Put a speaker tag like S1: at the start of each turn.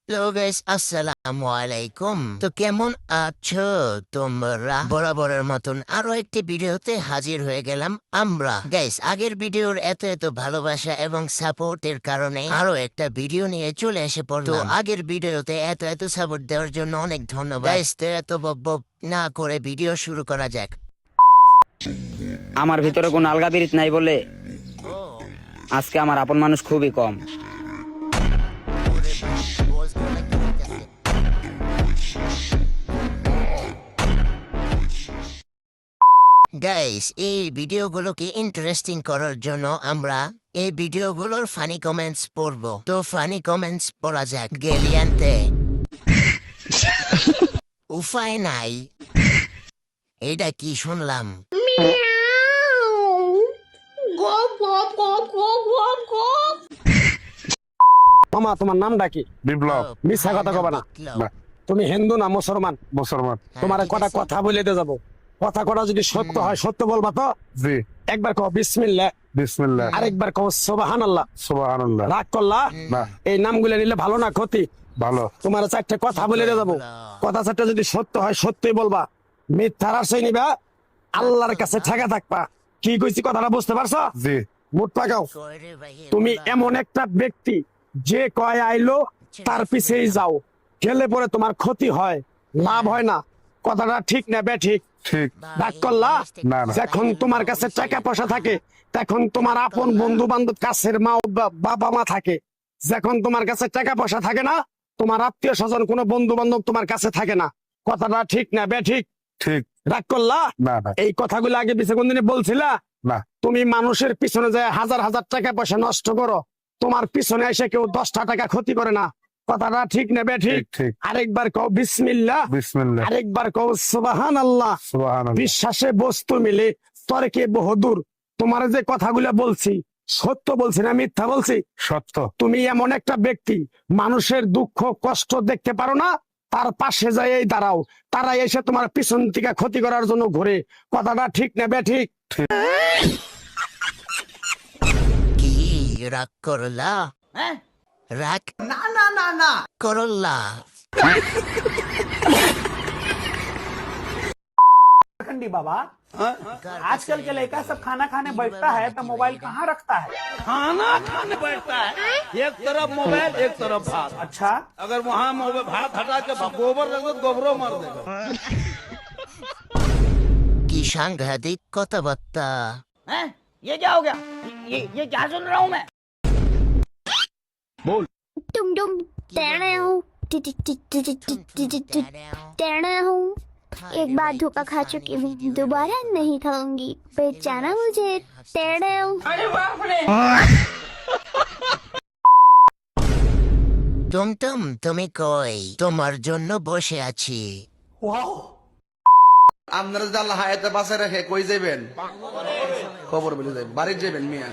S1: Hello guys, আসসালামু আলাইকুম। তো কেমন আছো তোমরা? বরাবরের মতন আরো একটি ভিডিওতে হাজির হয়ে গেলাম আমরা। গাইস, আগের ভিডিওর এত ভালোবাসা এবং সাপোর্টের কারণে আরো একটা ভিডিও নিয়ে চলে এসে পড়লাম। তো আগের ভিডিওতে এত সাপোর্ট দেওয়ার জন্য অনেক ধন্যবাদ। গাইস, তো এত বকবক না করে ভিডিও শুরু করা যাক।
S2: আমার ভিতরে কোনো আলগা বিরিত নাই বলে আজকে আমার আপন মানুষ খুবই কম।
S1: গাইস, এই ভিডিওগুলোকে ইন্টারেস্টিং করার জন্য আমরা এই ভিডিওগুলোর ফানি কমেন্টস পড়বো। তো ফানি কমেন্টস পড়া যাক। গেলিয়ান্তে উপায় নাই, এটা কি শুনলাম?
S3: মামা, তোমার নামটা কি?
S4: বিপ্লব।
S3: মিথ্যা কথা কবা না। তুমি হিন্দু না মুসলমান?
S4: মুসলমান।
S3: তোমার
S1: ঠিক
S3: কটা
S1: আছে।
S3: কথা বলে দিয়ে যাবো। কথা কটা যদি সত্য হয় সত্য বলবা তো?
S4: জি।
S3: একবার কও বিসমিল্লাহ,
S4: বিসমিল্লাহ।
S3: আরেকবার কও সুবহানাল্লাহ।
S4: সুবহানাল্লাহ।
S3: রাগ করলা?
S4: না,
S3: এই নামগুলো নিলে ভালো না ক্ষতি?
S4: ভালো।
S3: তোমার চারটে কথা বলে দিয়ে যাবো। কথা চারটে যদি সত্য হয় সত্যই বলবা, মিথ্যার আশ্রয় নিবা, আল্লাহর কাছে ঠেকা থাকবা। কি কইছি কথাটা বুঝতে পারছো?
S4: জি।
S3: মুঠ পাকাও। তুমি এমন একটা ব্যক্তি যে কয় আইলো তার পিছেই যাও, গেলে পরে তোমার ক্ষতি হয়, লাভ হয় না। কথাটা ঠিক না বে ঠিক?
S4: ঠিক।
S3: রাগ করলা?
S4: না, না।
S3: যখন তোমার কাছে টাকা পয়সা থাকে তখন তোমার আপন বন্ধু বান্ধব, কাছের মা বাবা মা থাকে। যখন তোমার কাছে টাকা পয়সা থাকে না, তোমার আত্মীয় স্বজন কোনো বন্ধু বান্ধব তোমার কাছে থাকে না। কথাটা ঠিক না বে ঠিক?
S4: ঠিক।
S3: রাগ করলা?
S4: না, না।
S3: এই কথাগুলো আগে পিছে কোনদিন বলছিলা?
S4: না।
S3: তুমি মানুষের পিছনে যায় হাজার হাজার টাকা পয়সা নষ্ট করো, তোমার পিছনে এসে কেউ 10টা টাকা ক্ষতি করে না। কথাটা ঠিক নেবে ঠিক?
S4: ঠিক, ঠিক।
S3: আরেকবার কও বিসমিল্লাহ,
S4: বিসমিল্লাহ।
S3: আরেকবার কও সুবহানাল্লাহ।
S4: সুবহানাল্লাহ।
S3: বিশ্বাসে বস্তু মিলে তর্কে বহুদূর। তোমার যে কথাগুলো বলছি সত্য বলছি না মিথ্যা বলছি?
S4: সত্য।
S3: তুমি এমন একটা ব্যক্তি, মানুষের দুঃখ কষ্ট দেখতে পারো না, তার পাশে যাই দাঁড়াও, তারা এসে তোমার পিছন থেকে ক্ষতি করার জন্য ঘুরে। কথাটা ঠিক নেবে ঠিক?
S1: কি রাগ করলা? রাগ না করলা।
S5: बाबा आजकल के लड़का सब खाना खाने बैठता है तो मोबाइल कहाँ रखता है?
S6: खाना खाने बैठता है, एक तरफ मोबाइल एक तरफ भात।
S5: अच्छा,
S6: अगर वहाँ मोबाइल भात हटा के गोबर रख दो, गोबरों मार देगा।
S1: কি সাংঘাতিক কথাবার্তা।
S5: हैं? ये क्या हो गया? ये क्या सुन रहा हूँ मैं?
S7: Tum tum down, टेढ़ा हूँ। एक बार धोखा खा चुकी हूँ, दोबारा नहीं खाऊंगी। पहचाना मुझे? टेढ़ा हूँ।
S1: টুমটুম, তুমি কই? তোমার জন্য বসে আছি।
S8: আপনারা যদি আল্লাহ হায়াতে বাঁচায় রাখে কই যাবেন? খবর বলে যাবেন, বাড়ি যাবেন মিয়া।